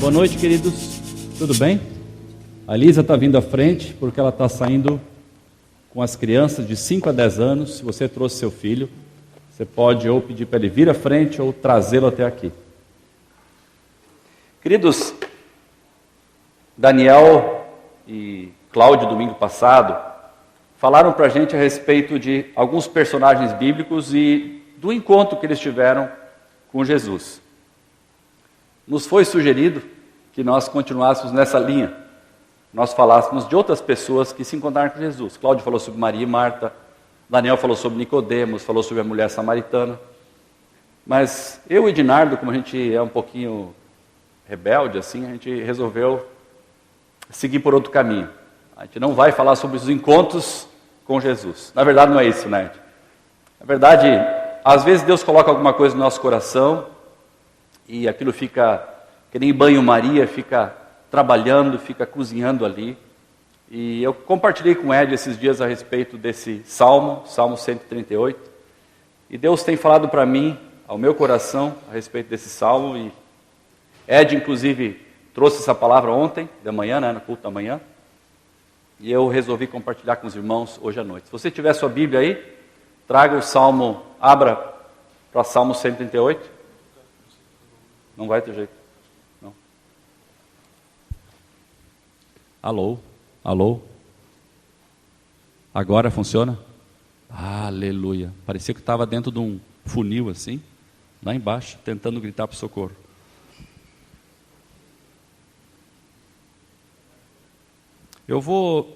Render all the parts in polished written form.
Boa noite, queridos. Tudo bem? A Lisa está vindo à frente porque ela está saindo com as crianças de 5 a 10 anos. Se você trouxe seu filho, você pode ou pedir para ele vir à frente ou trazê-lo até aqui. Queridos, Daniel e Cláudio, domingo passado, falaram para a gente a respeito de alguns personagens bíblicos e do encontro que eles tiveram com Jesus. Nos foi sugerido que nós continuássemos nessa linha, nós falássemos de outras pessoas que se encontraram com Jesus. Cláudio falou sobre Maria e Marta, Daniel falou sobre Nicodemos, falou sobre a mulher samaritana. Mas eu e Dinardo, como a gente é um pouquinho rebelde, assim, a gente resolveu seguir por outro caminho. A gente não vai falar sobre os encontros com Jesus. Na verdade não é isso, né? Na verdade, às vezes Deus coloca alguma coisa no nosso coração e aquilo fica, que nem banho-maria, fica trabalhando, fica cozinhando ali. E eu compartilhei com o Ed esses dias a respeito desse Salmo 138. E Deus tem falado para mim, ao meu coração, a respeito desse Salmo. E Ed, inclusive, trouxe essa palavra ontem, de manhã, né, no culto da manhã. E eu resolvi compartilhar com os irmãos hoje à noite. Se você tiver sua Bíblia aí, traga o Salmo, abra para Salmo 138. Não vai ter jeito. Não. Alô? Alô? Agora funciona? Aleluia. Parecia que estava dentro de um funil assim, lá embaixo, tentando gritar para o socorro. Eu vou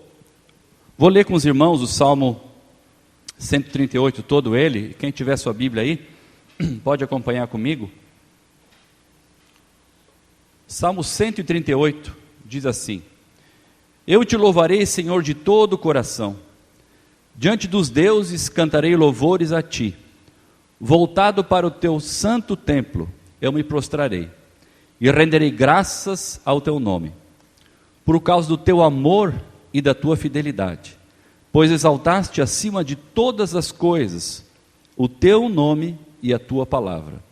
ler com os irmãos o Salmo 138, todo ele. Quem tiver sua Bíblia aí, pode acompanhar comigo. Salmo 138 diz assim: Eu te louvarei, Senhor, de todo o coração. Diante dos deuses cantarei louvores a ti. Voltado para o teu santo templo, eu me prostrarei e renderei graças ao teu nome, por causa do teu amor e da tua fidelidade, pois exaltaste acima de todas as coisas o teu nome e a tua palavra.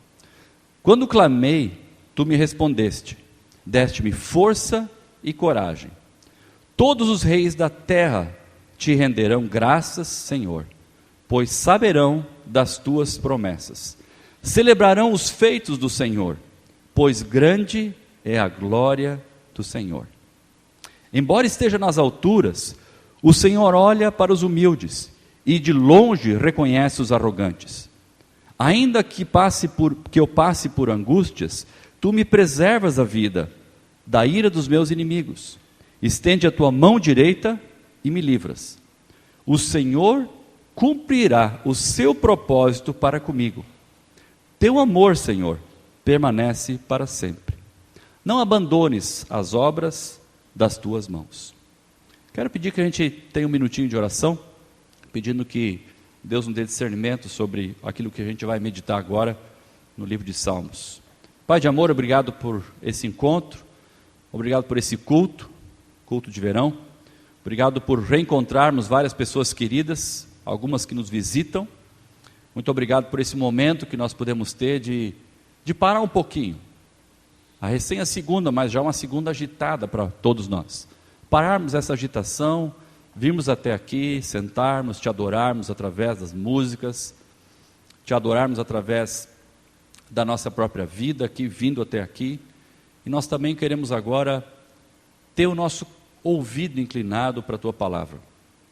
Quando clamei, tu me respondeste, deste-me força e coragem. Todos os reis da terra te renderão graças, Senhor, pois saberão das tuas promessas. Celebrarão os feitos do Senhor, pois grande é a glória do Senhor. Embora esteja nas alturas, o Senhor olha para os humildes e de longe reconhece os arrogantes. Ainda que eu passe por angústias, tu me preservas a vida da ira dos meus inimigos. Estende a tua mão direita e me livras. O Senhor cumprirá o seu propósito para comigo. Teu amor, Senhor, permanece para sempre. Não abandones as obras das tuas mãos. Quero pedir que a gente tenha um minutinho de oração, pedindo que Deus nos dê discernimento sobre aquilo que a gente vai meditar agora no livro de Salmos. Pai de amor, obrigado por esse encontro, obrigado por esse culto de verão, obrigado por reencontrarmos várias pessoas queridas, algumas que nos visitam. Muito obrigado por esse momento que nós podemos ter de parar um pouquinho. A recém a segunda, mas já uma segunda agitada para todos nós. Pararmos essa agitação, virmos até aqui, sentarmos, te adorarmos através das músicas, te adorarmos através da nossa própria vida aqui, vindo até aqui. E nós também queremos agora ter o nosso ouvido inclinado para a tua palavra.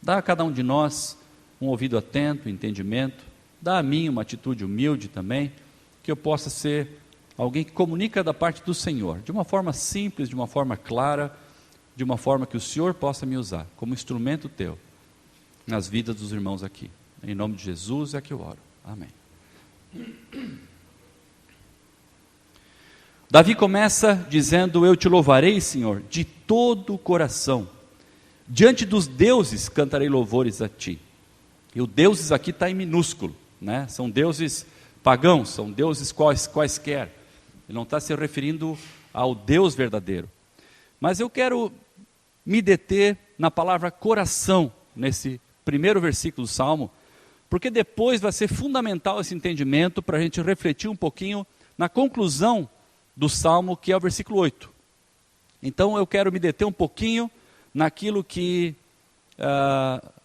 Dá a cada um de nós um ouvido atento, entendimento. Dá a mim uma atitude humilde também, que eu possa ser alguém que comunica da parte do Senhor, de uma forma simples, de uma forma clara, de uma forma que o Senhor possa me usar como instrumento teu nas vidas dos irmãos aqui. Em nome de Jesus é que eu oro. Amém. Davi começa dizendo: eu te louvarei, Senhor, de todo o coração. Diante dos deuses cantarei louvores a ti. E o deuses aqui está em minúsculo, né? São deuses pagãos, são deuses quaisquer. Ele não está se referindo ao Deus verdadeiro. Mas eu quero me deter na palavra coração, nesse primeiro versículo do Salmo, porque depois vai ser fundamental esse entendimento para a gente refletir um pouquinho na conclusão do Salmo, que é o versículo 8. Então eu quero me deter um pouquinho naquilo que,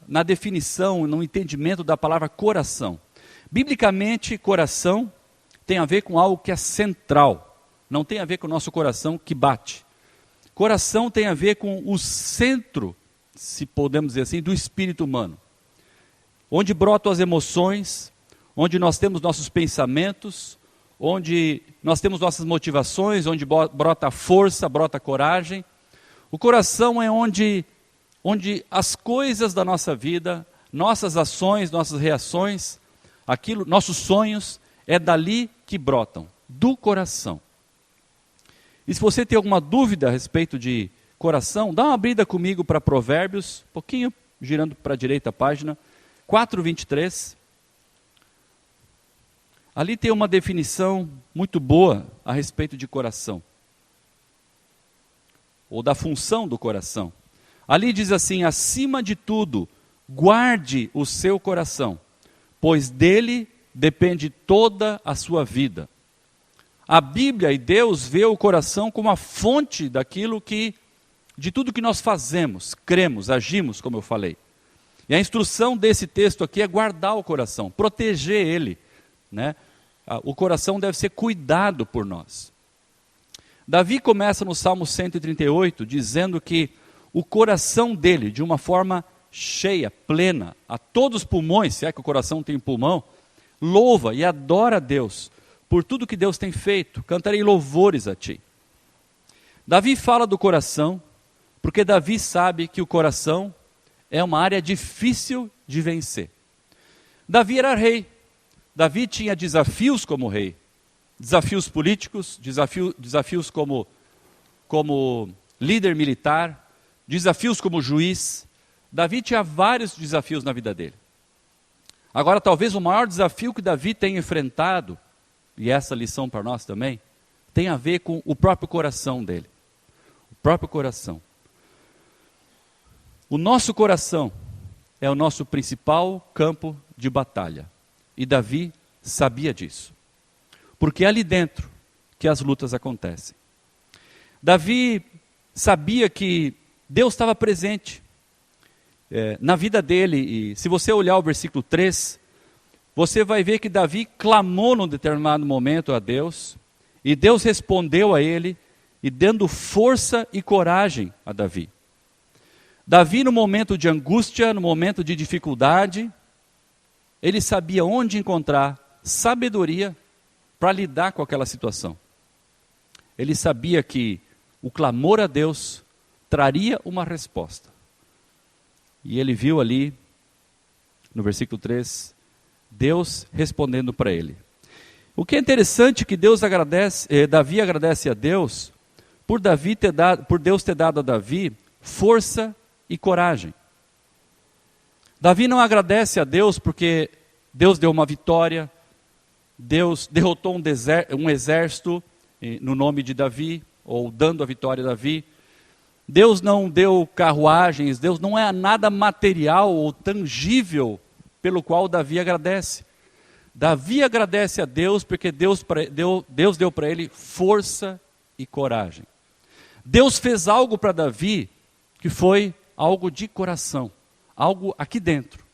na definição, no entendimento da palavra coração. Biblicamente, coração tem a ver com algo que é central, não tem a ver com o nosso coração que bate. Coração tem a ver com o centro, se podemos dizer assim, do espírito humano. Onde brotam as emoções, onde nós temos nossos pensamentos, onde nós temos nossas motivações, onde brota a força, brota a coragem. O coração é onde as coisas da nossa vida, nossas ações, nossas reações, nossos sonhos, é dali que brotam, do coração. E se você tem alguma dúvida a respeito de coração, dá uma abrida comigo para Provérbios, um pouquinho girando para a direita a página, 4:23. Ali tem uma definição muito boa a respeito de coração, ou da função do coração. Ali diz assim: acima de tudo, guarde o seu coração, pois dele depende toda a sua vida. A Bíblia e Deus vê o coração como a fonte de tudo que nós fazemos, cremos, agimos, como eu falei. E a instrução desse texto aqui é guardar o coração, proteger ele, né? O coração deve ser cuidado por nós. Davi começa no Salmo 138 dizendo que o coração dele, de uma forma cheia, plena, a todos os pulmões, se é que o coração tem pulmão, louva e adora a Deus por tudo que Deus tem feito. Cantarei louvores a ti. Davi fala do coração, porque Davi sabe que o coração é uma área difícil de vencer. Davi era rei. Davi tinha desafios como rei, desafios políticos, desafios como líder militar, desafios como juiz. Davi tinha vários desafios na vida dele. Agora, talvez o maior desafio que Davi tenha enfrentado, e essa lição para nós também, tem a ver com o próprio coração dele. O próprio coração. O nosso coração é o nosso principal campo de batalha. E Davi sabia disso. Porque é ali dentro que as lutas acontecem. Davi sabia que Deus estava presente na vida dele. E se você olhar o versículo 3, você vai ver que Davi clamou num determinado momento a Deus. E Deus respondeu a ele, e dando força e coragem a Davi. Davi, no momento de angústia, no momento de dificuldade, ele sabia onde encontrar sabedoria para lidar com aquela situação. Ele sabia que o clamor a Deus traria uma resposta. E ele viu ali, no versículo 3, Deus respondendo para ele. O que é interessante é que Davi agradece a Deus por Deus ter dado a Davi força e coragem. Davi não agradece a Deus porque Deus deu uma vitória, Deus derrotou um exército no nome de Davi, ou dando a vitória a Davi. Deus não deu carruagens, Deus não é nada material ou tangível pelo qual Davi agradece. Davi agradece a Deus porque Deus deu para ele força e coragem. Deus fez algo para Davi que foi algo de coração. Algo aqui dentro,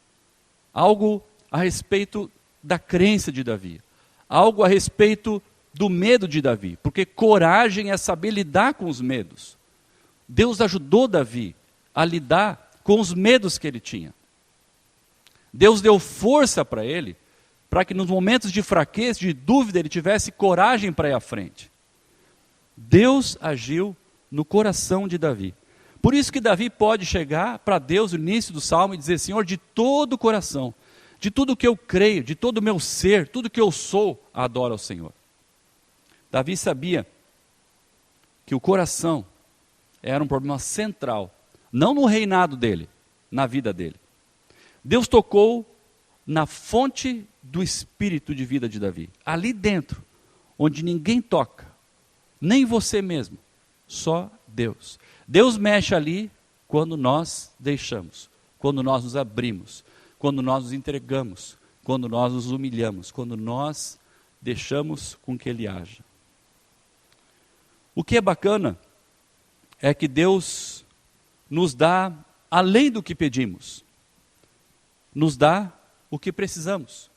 algo a respeito da crença de Davi, algo a respeito do medo de Davi, porque coragem é saber lidar com os medos. Deus ajudou Davi a lidar com os medos que ele tinha. Deus deu força para ele, para que nos momentos de fraqueza, de dúvida, ele tivesse coragem para ir à frente. Deus agiu no coração de Davi. Por isso que Davi pode chegar para Deus no início do Salmo e dizer: Senhor, de todo o coração, de tudo que eu creio, de todo o meu ser, tudo que eu sou, adoro ao Senhor. Davi sabia que o coração era um problema central, não no reinado dele, na vida dele. Deus tocou na fonte do espírito de vida de Davi, ali dentro, onde ninguém toca, nem você mesmo, só Deus. Deus mexe ali quando nós deixamos, quando nós nos abrimos, quando nós nos entregamos, quando nós nos humilhamos, quando nós deixamos com que Ele haja. O que é bacana é que Deus nos dá além do que pedimos. Nos dá o que precisamos.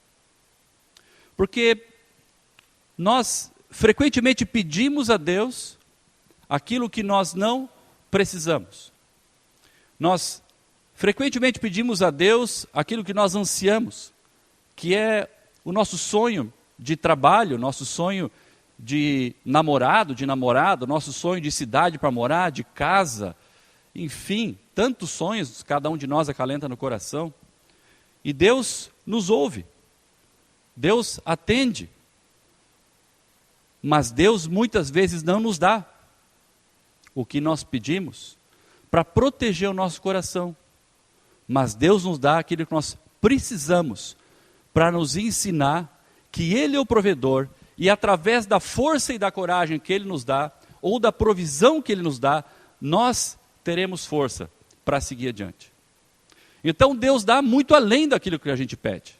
Porque nós frequentemente pedimos a Deus aquilo que nós não precisamos. Nós frequentemente pedimos a Deus aquilo que nós ansiamos, que é o nosso sonho de trabalho, nosso sonho de namorado, de namorada, nosso sonho de cidade para morar, de casa, enfim, tantos sonhos cada um de nós acalenta no coração. E Deus nos ouve, Deus atende, mas Deus muitas vezes não nos dá o que nós pedimos para proteger o nosso coração, mas Deus nos dá aquilo que nós precisamos para nos ensinar que Ele é o provedor e através da força e da coragem que Ele nos dá, ou da provisão que Ele nos dá, nós teremos força para seguir adiante. Então Deus dá muito além daquilo que a gente pede.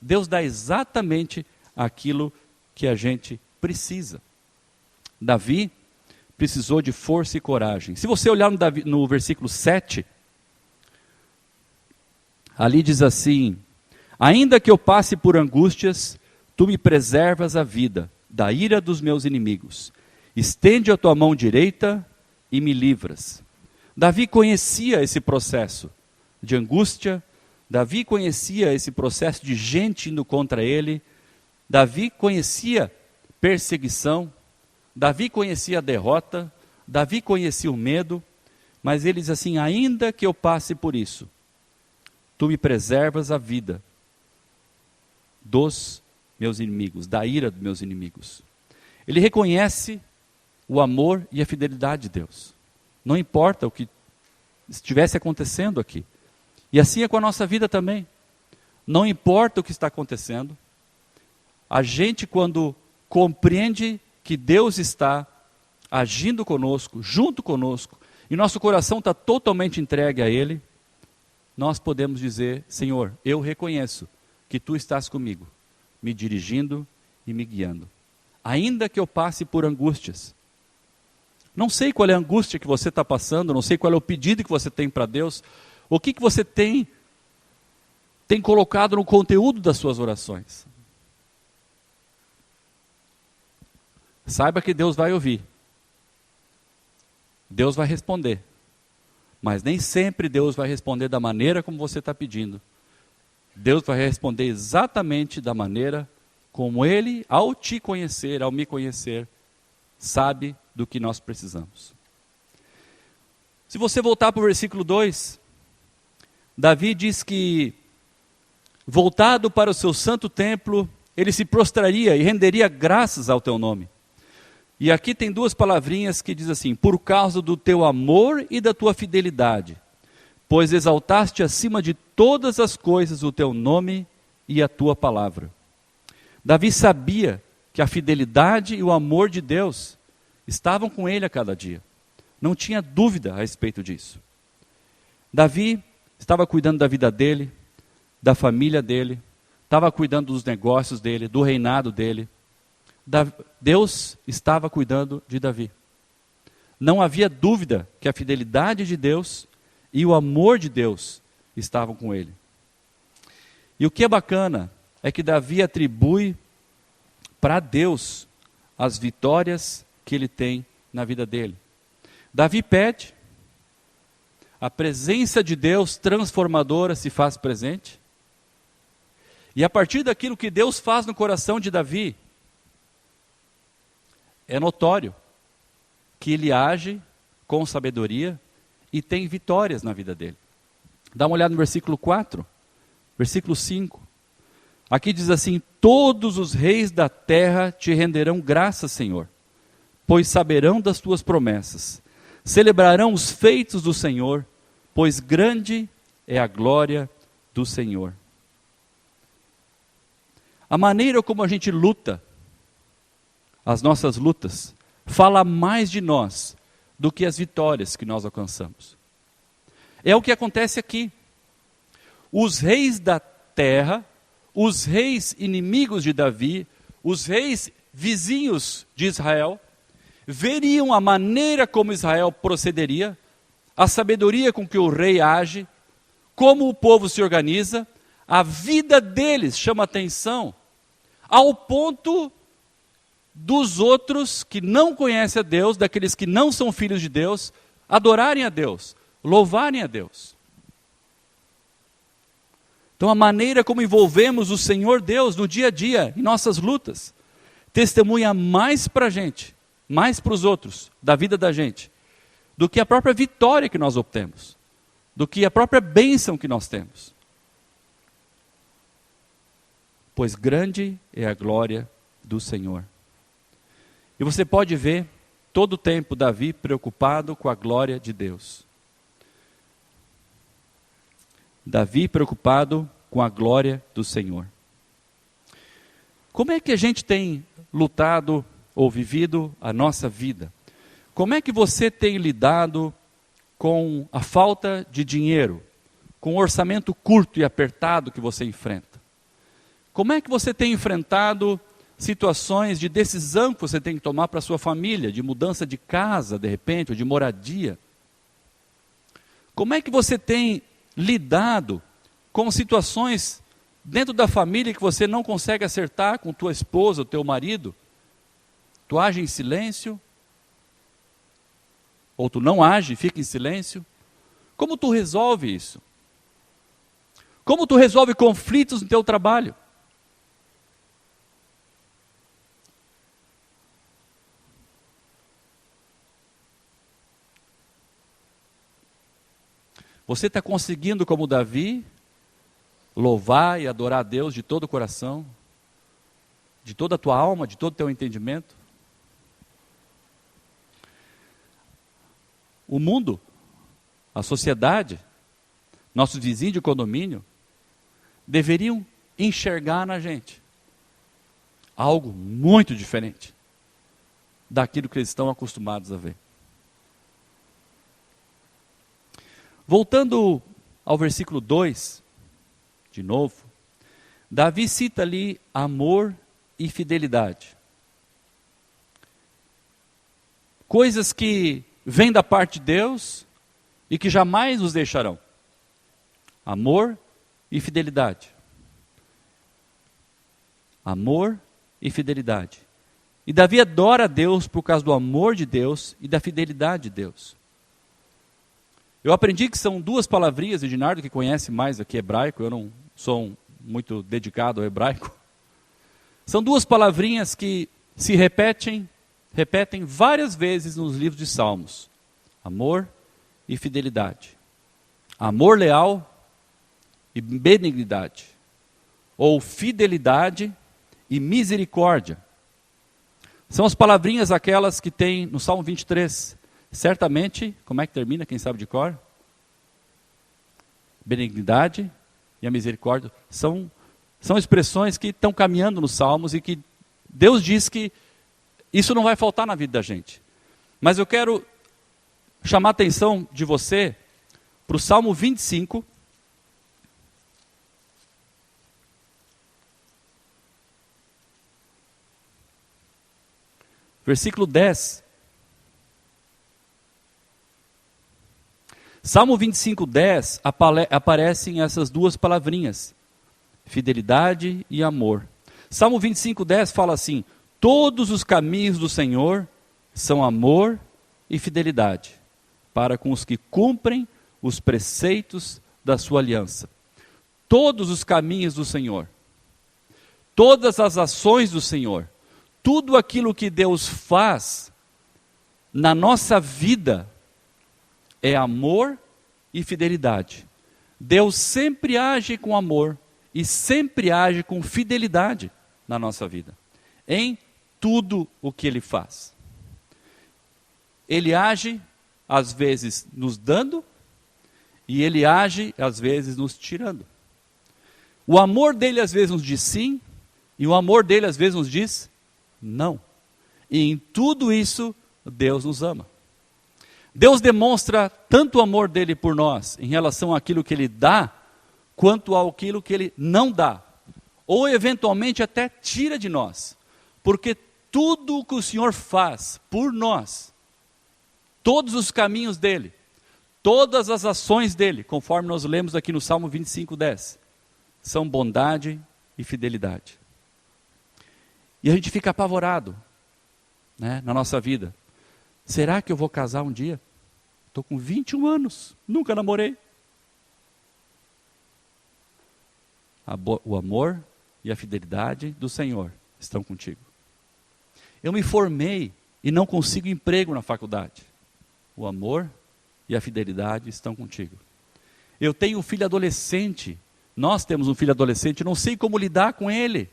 Deus dá exatamente aquilo que a gente precisa. Davi precisou de força e coragem. Se você olhar no versículo 7, ali diz assim: ainda que eu passe por angústias, tu me preservas a vida da ira dos meus inimigos. Estende a tua mão direita e me livras. Davi conhecia esse processo de angústia, Davi conhecia esse processo de gente indo contra ele, Davi conhecia perseguição, Davi conhecia a derrota, Davi conhecia o medo, mas ele diz assim: ainda que eu passe por isso, tu me preservas a vida dos meus inimigos, da ira dos meus inimigos. Ele reconhece o amor e a fidelidade de Deus. Não importa o que estivesse acontecendo aqui. E assim é com a nossa vida também. Não importa o que está acontecendo, a gente, quando compreende que Deus está agindo conosco, junto conosco, e nosso coração está totalmente entregue a Ele, nós podemos dizer: Senhor, eu reconheço que Tu estás comigo, me dirigindo e me guiando. Ainda que eu passe por angústias. Não sei qual é a angústia que você está passando, não sei qual é o pedido que você tem para Deus, o que você tem colocado no conteúdo das suas orações. Saiba que Deus vai ouvir. Deus vai responder. Mas nem sempre Deus vai responder da maneira como você está pedindo. Deus vai responder exatamente da maneira como Ele, ao te conhecer, ao me conhecer, sabe do que nós precisamos. Se você voltar para o versículo 2, Davi diz que, voltado para o seu santo templo, ele se prostraria e renderia graças ao teu nome. E aqui tem duas palavrinhas que diz assim: por causa do teu amor e da tua fidelidade, pois exaltaste acima de todas as coisas o teu nome e a tua palavra. Davi sabia que a fidelidade e o amor de Deus estavam com ele a cada dia. Não tinha dúvida a respeito disso. Davi estava cuidando da vida dele, da família dele, estava cuidando dos negócios dele, do reinado dele. Deus estava cuidando de Davi. Não havia dúvida que a fidelidade de Deus e o amor de Deus estavam com ele. E o que é bacana é que Davi atribui para Deus as vitórias que ele tem na vida dele. Davi pede, a presença de Deus transformadora se faz presente, e a partir daquilo que Deus faz no coração de Davi, é notório que ele age com sabedoria e tem vitórias na vida dele. Dá uma olhada no versículo 4, versículo 5. Aqui diz assim: todos os reis da terra te renderão graças, Senhor, pois saberão das tuas promessas. Celebrarão os feitos do Senhor, pois grande é a glória do Senhor. A maneira como a gente luta, as nossas lutas, fala mais de nós do que as vitórias que nós alcançamos. É o que acontece aqui. Os reis da terra, os reis inimigos de Davi, os reis vizinhos de Israel, veriam a maneira como Israel procederia, a sabedoria com que o rei age, como o povo se organiza, a vida deles chama atenção, ao ponto dos outros que não conhecem a Deus, daqueles que não são filhos de Deus, adorarem a Deus, louvarem a Deus. Então a maneira como envolvemos o Senhor Deus no dia a dia, em nossas lutas, testemunha mais para a gente, mais para os outros, da vida da gente, do que a própria vitória que nós obtemos, do que a própria bênção que nós temos. Pois grande é a glória do Senhor. E você pode ver todo o tempo Davi preocupado com a glória de Deus. Davi preocupado com a glória do Senhor. Como é que a gente tem lutado ou vivido a nossa vida? Como é que você tem lidado com a falta de dinheiro, com o orçamento curto e apertado que você enfrenta? Como é que você tem enfrentado situações de decisão que você tem que tomar para a sua família, de mudança de casa, de repente, ou de moradia? Como é que você tem lidado com situações dentro da família que você não consegue acertar com tua esposa, o teu marido? Tu age em silêncio? Ou tu não age, fica em silêncio? Como tu resolve isso? Como tu resolve conflitos no teu trabalho? Você está conseguindo, como Davi, louvar e adorar a Deus de todo o coração, de toda a tua alma, de todo o teu entendimento? O mundo, a sociedade, nossos vizinhos de condomínio, deveriam enxergar na gente algo muito diferente daquilo que eles estão acostumados a ver. Voltando ao versículo 2, de novo, Davi cita ali amor e fidelidade. Coisas que vêm da parte de Deus e que jamais nos deixarão. Amor e fidelidade. Amor e fidelidade. E Davi adora a Deus por causa do amor de Deus e da fidelidade de Deus. Eu aprendi que são duas palavrinhas, Edinardo que conhece mais aqui hebraico, eu não sou muito dedicado ao hebraico. São duas palavrinhas que se repetem várias vezes nos livros de Salmos. Amor e fidelidade. Amor leal e benignidade. Ou fidelidade e misericórdia. São as palavrinhas aquelas que tem no Salmo 23. Certamente, como é que termina, quem sabe de cor? Benignidade e a misericórdia são expressões que estão caminhando nos Salmos e que Deus diz que isso não vai faltar na vida da gente. Mas eu quero chamar a atenção de você para o Salmo 25. Versículo 10. Salmo 25, 10, aparecem essas duas palavrinhas, fidelidade e amor. Salmo 25, 10 fala assim: todos os caminhos do Senhor são amor e fidelidade, para com os que cumprem os preceitos da sua aliança. Todos os caminhos do Senhor, todas as ações do Senhor, tudo aquilo que Deus faz na nossa vida, é amor e fidelidade. Deus sempre age com amor e sempre age com fidelidade na nossa vida, em tudo o que Ele faz. Ele age, às vezes, nos dando, e Ele age, às vezes, nos tirando. O amor dEle, às vezes, nos diz sim, e o amor dEle, às vezes, nos diz não. E em tudo isso, Deus nos ama. Deus demonstra tanto o amor dele por nós, em relação àquilo que ele dá, quanto àquilo que ele não dá. Ou eventualmente até tira de nós. Porque tudo o que o Senhor faz por nós, todos os caminhos dele, todas as ações dele, conforme nós lemos aqui no Salmo 25:10, são bondade e fidelidade. E a gente fica apavorado, né, na nossa vida. Será que eu vou casar um dia? Estou com 21 anos, nunca namorei. O amor e a fidelidade do Senhor estão contigo. Eu me formei e não consigo emprego na faculdade. O amor e a fidelidade estão contigo. Eu tenho um filho adolescente, nós temos um filho adolescente, não sei como lidar com ele.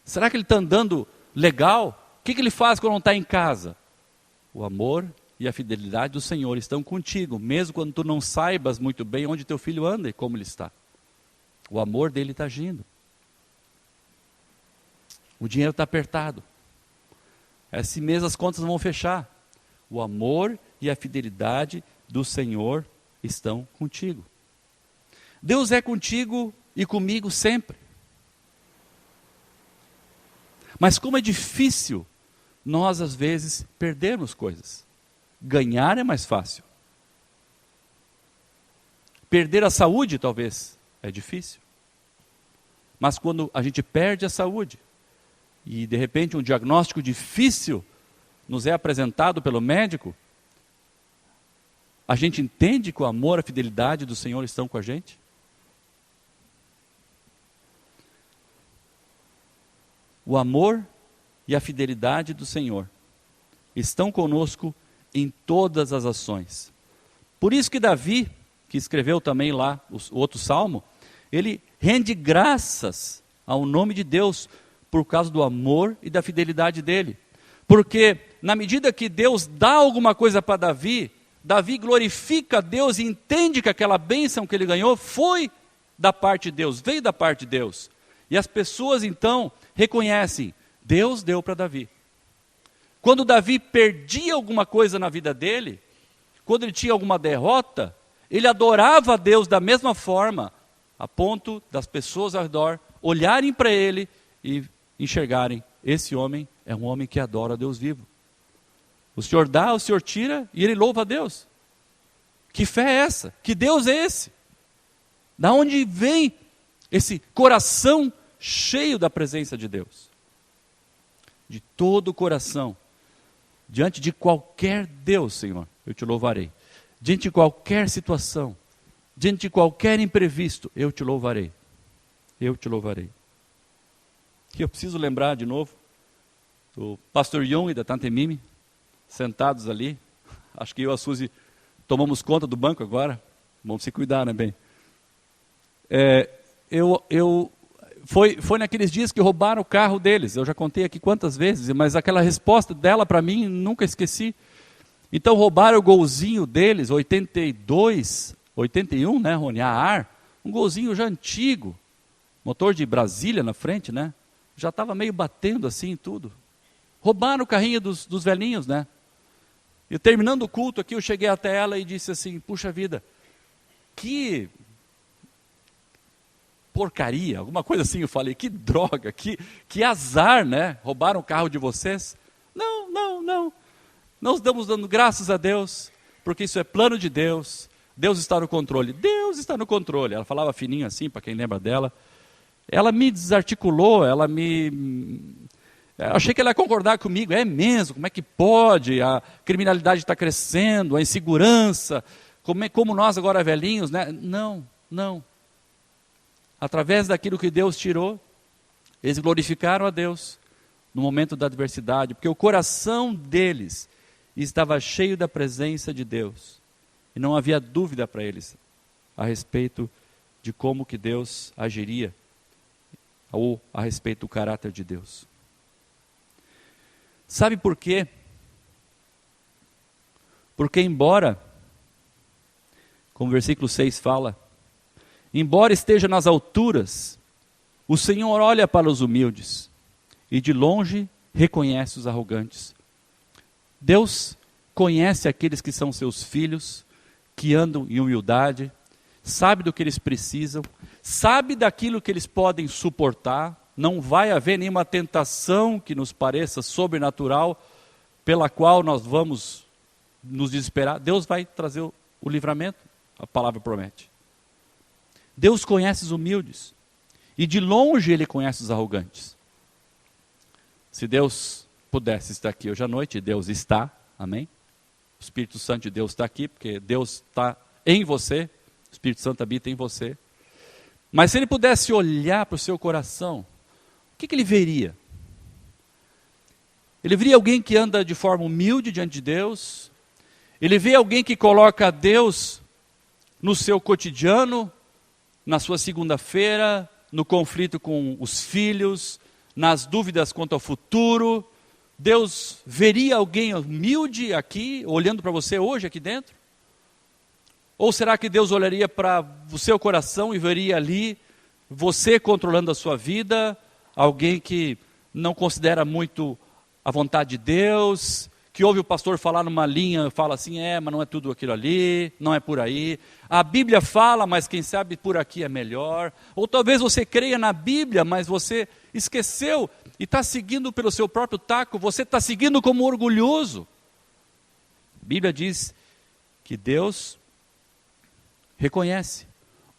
Será que ele está andando legal? O que ele faz quando não está em casa? O amor e a fidelidade do Senhor estão contigo, mesmo quando tu não saibas muito bem onde teu filho anda e como ele está. O amor dele está agindo. O dinheiro está apertado. Esse mês as contas vão fechar. O amor e a fidelidade do Senhor estão contigo. Deus é contigo e comigo sempre. Mas como é difícil nós às vezes perdermos coisas. Ganhar é mais fácil. Perder a saúde talvez é difícil. Mas quando a gente perde a saúde e de repente um diagnóstico difícil nos é apresentado pelo médico, a gente entende que o amor e a fidelidade do Senhor estão com a gente? O amor e a fidelidade do Senhor estão conosco em todas as ações. Por isso que Davi, que escreveu também lá o outro salmo, ele rende graças ao nome de Deus por causa do amor e da fidelidade dele. Porque na medida que Deus dá alguma coisa para Davi, Davi glorifica a Deus e entende que aquela bênção que ele ganhou foi da parte de Deus, veio da parte de Deus. E as pessoas então reconhecem, Deus deu para Davi. Quando Davi perdia alguma coisa na vida dele, quando ele tinha alguma derrota, ele adorava a Deus da mesma forma, a ponto das pessoas ao redor olharem para ele e enxergarem, esse homem é um homem que adora a Deus vivo. O Senhor dá, o Senhor tira e ele louva a Deus. Que fé é essa? Que Deus é esse? Da onde vem esse coração cheio da presença de Deus? De todo o coração, diante de qualquer Deus, Senhor, eu te louvarei. Diante de qualquer situação, diante de qualquer imprevisto, eu te louvarei. Eu te louvarei. Que eu preciso lembrar de novo do pastor Jung e da Tante Mimi, sentados ali. Acho que eu e a Suzy tomamos conta do banco agora. Vamos se cuidar, né, bem? Foi naqueles dias que roubaram o carro deles. Eu já contei aqui quantas vezes, mas aquela resposta dela para mim, nunca esqueci. Então roubaram o golzinho deles, 82, 81, né, Rony? A ar, um golzinho já antigo. Motor de Brasília na frente, né? Já estava meio batendo assim tudo. Roubaram o carrinho dos velhinhos, né? E terminando o culto aqui, eu cheguei até ela e disse assim, puxa vida, que porcaria, alguma coisa assim, eu falei, que droga, que azar, né? Roubaram o carro de vocês. Não. Nós estamos dando graças a Deus, porque isso é plano de Deus. Deus está no controle. Deus está no controle. Ela falava fininho assim, para quem lembra dela. Ela me desarticulou, achei que ela ia concordar comigo. É mesmo, como é que pode? A criminalidade está crescendo, a insegurança, como nós agora velhinhos, né? Não. Através daquilo que Deus tirou, eles glorificaram a Deus no momento da adversidade, porque o coração deles estava cheio da presença de Deus. E não havia dúvida para eles a respeito de como que Deus agiria, ou a respeito do caráter de Deus. Sabe por quê? Porque embora, como o versículo 6 fala, embora esteja nas alturas, o Senhor olha para os humildes e de longe reconhece os arrogantes. Deus conhece aqueles que são seus filhos, que andam em humildade, sabe do que eles precisam, sabe daquilo que eles podem suportar, não vai haver nenhuma tentação que nos pareça sobrenatural, pela qual nós vamos nos desesperar. Deus vai trazer o livramento, a palavra promete. Deus conhece os humildes, e de longe Ele conhece os arrogantes. Se Deus pudesse estar aqui hoje à noite, Deus está, amém? O Espírito Santo de Deus está aqui, porque Deus está em você, o Espírito Santo habita em você. Mas se Ele pudesse olhar para o seu coração, o que Ele veria? Ele veria alguém que anda de forma humilde diante de Deus. Ele vê alguém que coloca Deus no seu cotidiano, na sua segunda-feira, no conflito com os filhos, nas dúvidas quanto ao futuro. Deus veria alguém humilde aqui, olhando para você hoje aqui dentro? Ou será que Deus olharia para o seu coração e veria ali você controlando a sua vida, alguém que não considera muito a vontade de Deus, que ouve o pastor falar numa linha, fala assim, mas não é tudo aquilo ali, não é por aí. A Bíblia fala, mas quem sabe por aqui é melhor. Ou talvez você creia na Bíblia, mas você esqueceu e está seguindo pelo seu próprio taco, você está seguindo como orgulhoso. A Bíblia diz que Deus reconhece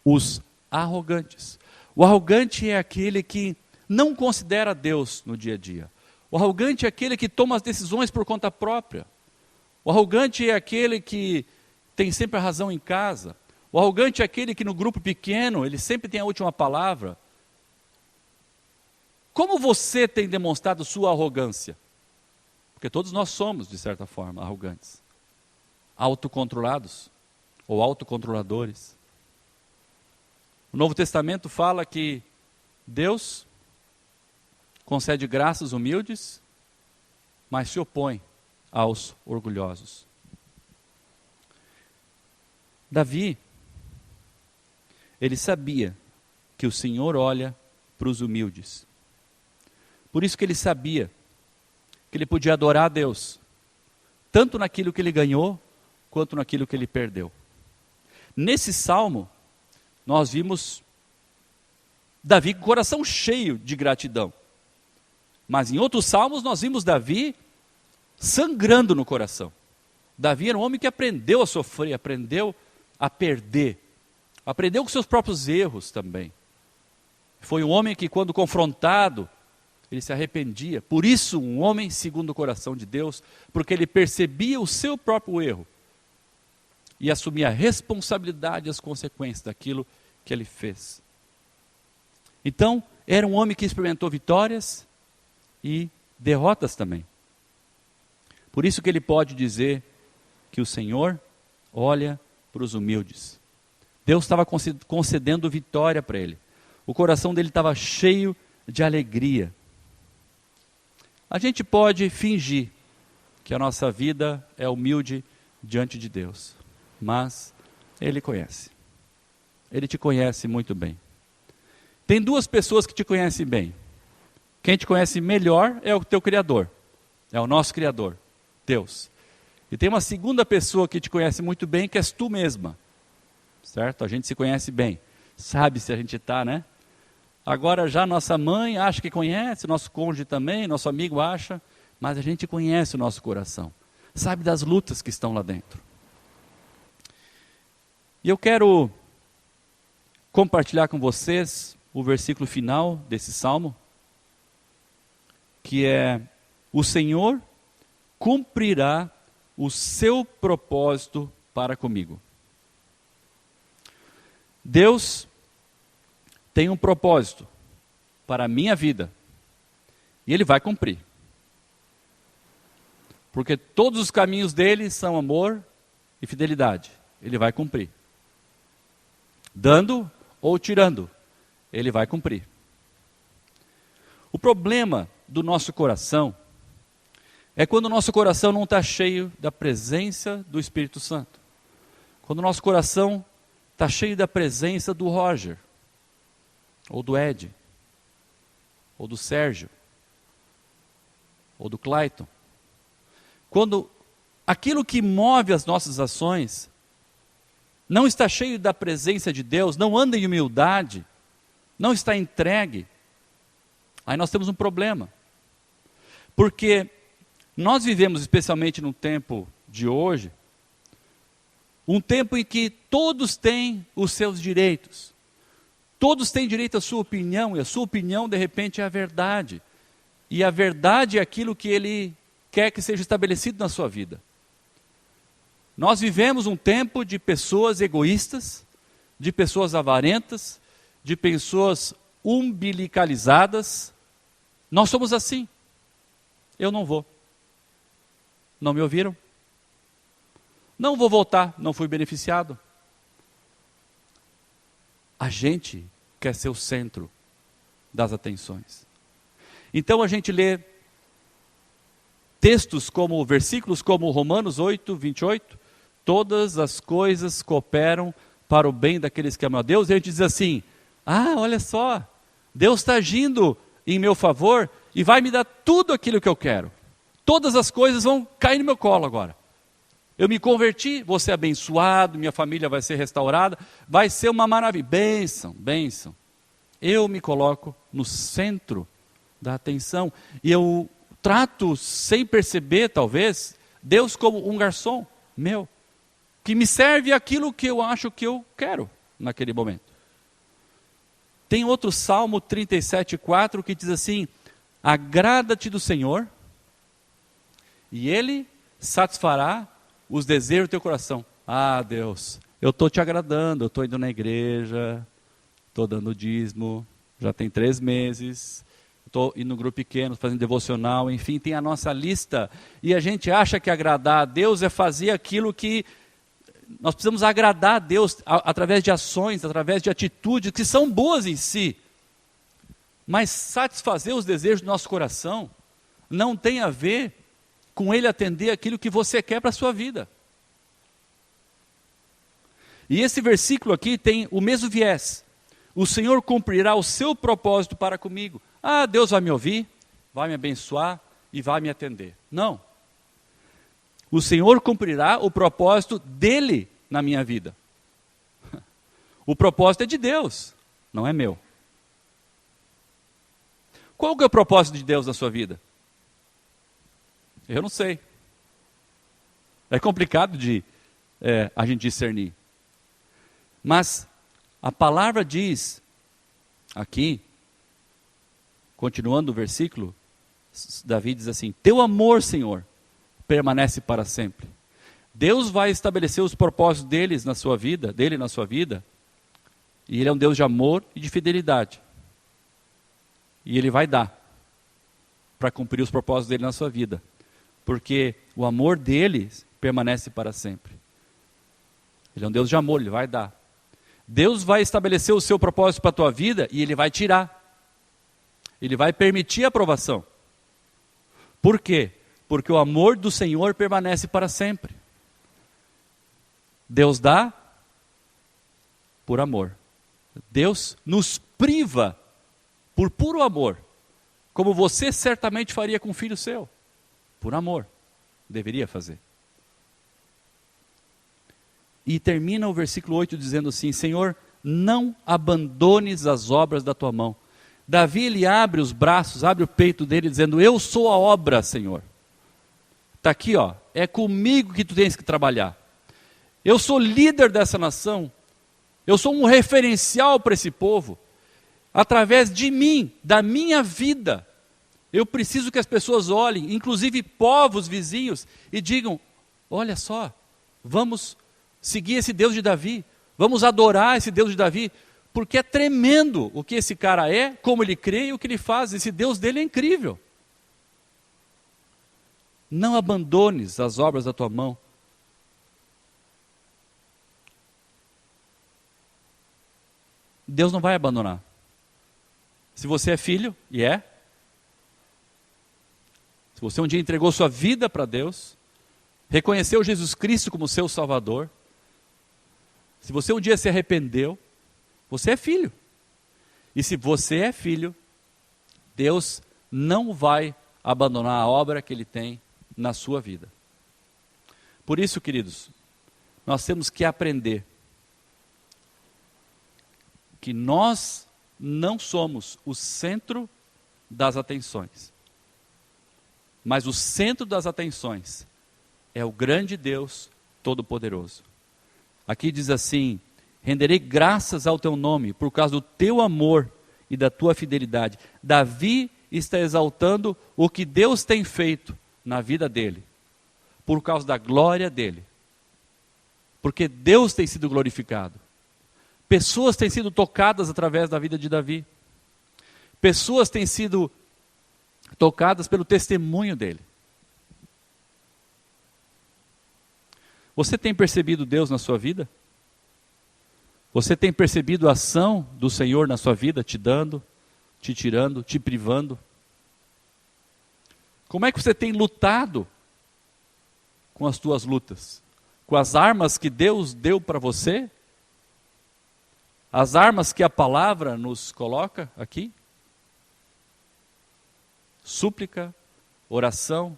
os arrogantes. O arrogante é aquele que não considera Deus no dia a dia. O arrogante é aquele que toma as decisões por conta própria. O arrogante é aquele que tem sempre a razão em casa. O arrogante é aquele que no grupo pequeno, ele sempre tem a última palavra. Como você tem demonstrado sua arrogância? Porque todos nós somos, de certa forma, arrogantes. Autocontrolados ou autocontroladores. O Novo Testamento fala que Deus concede graças humildes, mas se opõe aos orgulhosos. Davi, ele sabia que o Senhor olha para os humildes. Por isso que ele sabia que ele podia adorar a Deus, tanto naquilo que ele ganhou, quanto naquilo que ele perdeu. Nesse salmo, nós vimos Davi com o coração cheio de gratidão. Mas em outros salmos nós vimos Davi sangrando no coração. Davi era um homem que aprendeu a sofrer, aprendeu a perder. Aprendeu com seus próprios erros também. Foi um homem que quando confrontado, ele se arrependia. Por isso um homem segundo o coração de Deus, porque ele percebia o seu próprio erro. E assumia a responsabilidade e as consequências daquilo que ele fez. Então, era um homem que experimentou vitórias e derrotas também. Por isso que ele pode dizer que o Senhor olha para os humildes. Deus estava concedendo vitória para ele. O coração dele estava cheio de alegria. A gente pode fingir que a nossa vida é humilde diante de Deus, mas Ele conhece. Ele te conhece muito bem. Tem duas pessoas que te conhecem bem. Quem te conhece melhor é o teu Criador, é o nosso Criador, Deus. E tem uma segunda pessoa que te conhece muito bem, que és tu mesma, certo? A gente se conhece bem, sabe se a gente está, né? Agora já nossa mãe acha que conhece, nosso cônjuge também, nosso amigo acha, mas a gente conhece o nosso coração, sabe das lutas que estão lá dentro. E eu quero compartilhar com vocês o versículo final desse salmo, que é: o Senhor cumprirá o seu propósito para comigo. Deus tem um propósito para a minha vida, e Ele vai cumprir. Porque todos os caminhos dele são amor e fidelidade. Ele vai cumprir. Dando ou tirando, Ele vai cumprir. O problema do nosso coração é quando o nosso coração não está cheio da presença do Espírito Santo. Quando o nosso coração está cheio da presença do Roger, ou do Ed, ou do Sérgio, ou do Clayton. Quando aquilo que move as nossas ações não está cheio da presença de Deus, não anda em humildade, não está entregue, Aí nós temos um problema. Porque nós vivemos, especialmente no tempo de hoje, um tempo em que todos têm os seus direitos. Todos têm direito à sua opinião, e a sua opinião, de repente, é a verdade. E a verdade é aquilo que ele quer que seja estabelecido na sua vida. Nós vivemos um tempo de pessoas egoístas, de pessoas avarentas, de pessoas umbilicalizadas. Nós somos assim. Eu não vou. Não me ouviram? Não vou voltar, não fui beneficiado. A gente quer ser o centro das atenções. Então a gente lê textos como, versículos como Romanos 8, 28, todas as coisas cooperam para o bem daqueles que amam a Deus, e a gente diz assim, olha só, Deus está agindo em meu favor e vai me dar tudo aquilo que eu quero. Todas as coisas vão cair no meu colo agora. Eu me converti, vou ser abençoado, minha família vai ser restaurada, vai ser uma maravilha. Bênção, bênção. Eu me coloco no centro da atenção. E eu trato, sem perceber talvez, Deus como um garçom meu, que me serve aquilo que eu acho que eu quero naquele momento. Tem outro Salmo 37,4 que diz assim, agrada-te do Senhor, e Ele satisfará os desejos do teu coração. Deus, eu estou te agradando, eu estou indo na igreja, estou dando dízimo, já tem 3 meses, estou indo no grupo pequeno, fazendo devocional, enfim, tem a nossa lista, e a gente acha que agradar a Deus é fazer aquilo que nós precisamos agradar a Deus através de ações, através de atitudes que são boas em si, mas satisfazer os desejos do nosso coração não tem a ver com Ele atender aquilo que você quer para a sua vida. E esse versículo aqui tem o mesmo viés. O Senhor cumprirá o seu propósito para comigo. Deus vai me ouvir, vai me abençoar e vai me atender. Não. O Senhor cumprirá o propósito dEle na minha vida. O propósito é de Deus, não é meu. Qual que é o propósito de Deus na sua vida? Eu não sei. É complicado de a gente discernir. Mas a palavra diz, aqui, continuando o versículo, Davi diz assim, teu amor, Senhor, permanece para sempre. Deus vai estabelecer os propósitos dele na sua vida, e Ele é um Deus de amor e de fidelidade. E Ele vai dar para cumprir os propósitos dele na sua vida. Porque o amor dele permanece para sempre. Ele é um Deus de amor, Ele vai dar. Deus vai estabelecer o seu propósito para a tua vida e Ele vai tirar. Ele vai permitir a aprovação. Por quê? Porque o amor do Senhor permanece para sempre. Deus dá por amor. Deus nos priva por puro amor. Como você certamente faria com um filho seu. Por amor, deveria fazer. E termina o versículo 8 dizendo assim, Senhor, não abandones as obras da tua mão. Davi, ele abre os braços, abre o peito dele, dizendo, eu sou a obra, Senhor. Está aqui, é comigo que tu tens que trabalhar. Eu sou líder dessa nação, eu sou um referencial para esse povo. Através de mim, da minha vida, eu preciso que as pessoas olhem, inclusive povos vizinhos, e digam, olha só, vamos seguir esse Deus de Davi, vamos adorar esse Deus de Davi, porque é tremendo o que esse cara é, como ele crê e o que ele faz, esse Deus dele é incrível. Não abandones as obras da tua mão. Deus não vai abandonar. Se você é filho, se você um dia entregou sua vida para Deus, reconheceu Jesus Cristo como seu Salvador, se você um dia se arrependeu, você é filho. E se você é filho, Deus não vai abandonar a obra que Ele tem na sua vida. Por isso, queridos, nós temos que aprender que nós não somos o centro das atenções. Mas o centro das atenções é o grande Deus Todo-Poderoso. Aqui diz assim: renderei graças ao teu nome por causa do teu amor e da tua fidelidade. Davi está exaltando o que Deus tem feito na vida dele, por causa da glória dele. Porque Deus tem sido glorificado. Pessoas têm sido tocadas através da vida de Davi. Pessoas têm sido tocadas pelo testemunho dele. Você tem percebido Deus na sua vida? Você tem percebido a ação do Senhor na sua vida, te dando, te tirando, te privando? Como é que você tem lutado com as tuas lutas? Com as armas que Deus deu para você? As armas que a palavra nos coloca aqui? Súplica, oração,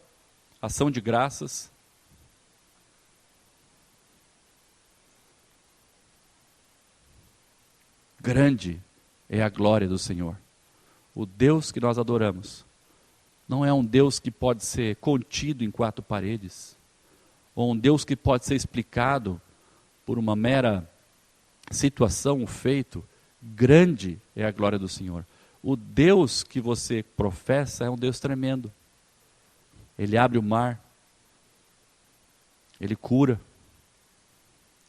ação de graças. Grande é a glória do Senhor. O Deus que nós adoramos não é um Deus que pode ser contido em quatro paredes, ou um Deus que pode ser explicado por uma mera situação, um feito. Grande é a glória do Senhor. O Deus que você professa é um Deus tremendo. Ele abre o mar, Ele cura,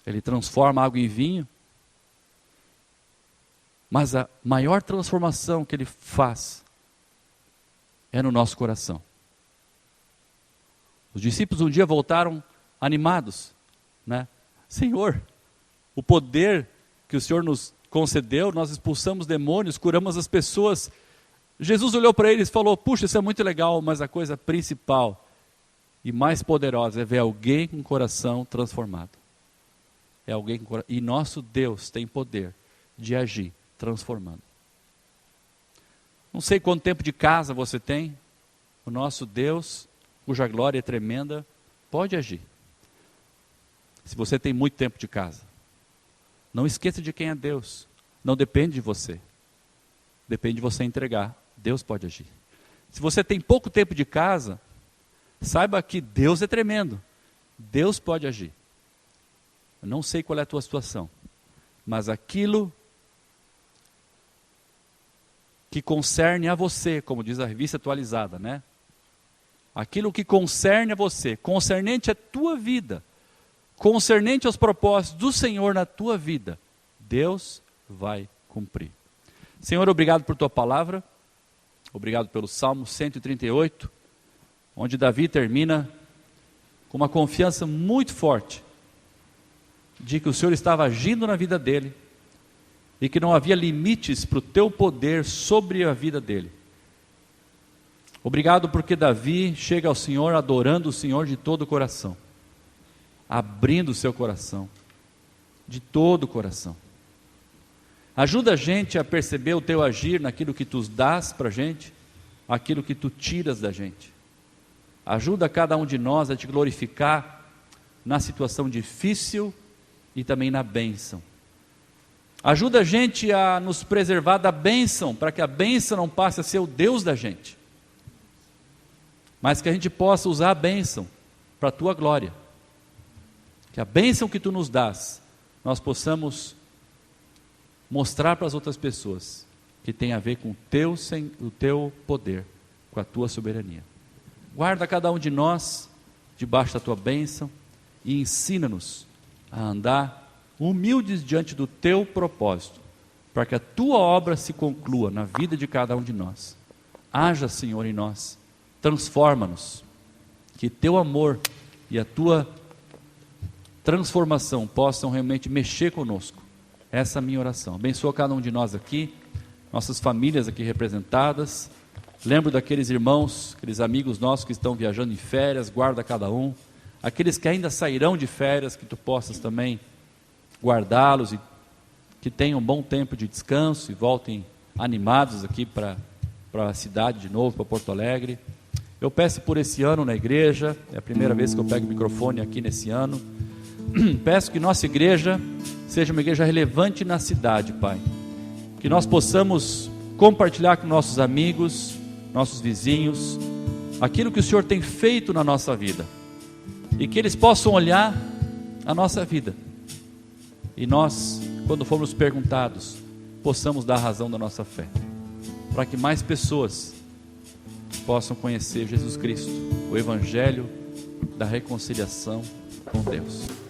Ele transforma água em vinho. Mas a maior transformação que Ele faz é no nosso coração. Os discípulos um dia voltaram animados, né? Senhor, o poder que o Senhor nos concedeu, nós expulsamos demônios, curamos as pessoas. Jesus olhou para eles e falou: puxa, isso é muito legal, mas a coisa principal e mais poderosa é ver alguém com o coração transformado. É alguém com e nosso Deus tem poder de agir transformando. Não sei quanto tempo de casa você tem. O nosso Deus, cuja glória é tremenda, pode agir. Se você tem muito tempo de casa, não esqueça de quem é Deus. Não depende de você. Depende de você entregar. Deus pode agir. Se você tem pouco tempo de casa, saiba que Deus é tremendo. Deus pode agir. Eu não sei qual é a tua situação, mas aquilo que concerne a você, como diz a revista atualizada, né? Aquilo que concerne a você, concernente à tua vida, concernente aos propósitos do Senhor na tua vida, Deus vai cumprir. Senhor, obrigado por tua palavra, obrigado pelo Salmo 138, onde Davi termina com uma confiança muito forte de que o Senhor estava agindo na vida dele e que não havia limites para o teu poder sobre a vida dele. Obrigado porque Davi chega ao Senhor adorando o Senhor de todo o coração, abrindo o seu coração, de todo o coração. Ajuda a gente a perceber o teu agir naquilo que tu dás para a gente, aquilo que tu tiras da gente. Ajuda cada um de nós a te glorificar na situação difícil e também na bênção. Ajuda a gente a nos preservar da bênção, para que a bênção não passe a ser o Deus da gente, mas que a gente possa usar a bênção para a tua glória. Que a bênção que tu nos dás, nós possamos mostrar para as outras pessoas que tem a ver com o teu poder, com a tua soberania. Guarda cada um de nós debaixo da tua bênção e ensina-nos a andar humildes diante do teu propósito, para que a tua obra se conclua na vida de cada um de nós. Haja, Senhor, em nós, transforma-nos, que teu amor e a tua transformação possam realmente mexer conosco. Essa é a minha oração. Abençoa cada um de nós aqui, nossas famílias aqui representadas. Lembro daqueles irmãos, aqueles amigos nossos que estão viajando em férias, guarda cada um. Aqueles que ainda sairão de férias, que tu possas também guardá-los e que tenham um bom tempo de descanso e voltem animados aqui para a cidade de novo, para Porto Alegre. Eu peço por esse ano na igreja, é a primeira vez que eu pego o microfone aqui nesse ano. Peço que nossa igreja seja uma igreja relevante na cidade, Pai. Que nós possamos compartilhar com nossos amigos nossos vizinhos, aquilo que o Senhor tem feito na nossa vida, e que eles possam olhar a nossa vida, e nós, quando formos perguntados, possamos dar razão da nossa fé, para que mais pessoas possam conhecer Jesus Cristo, o Evangelho da reconciliação com Deus.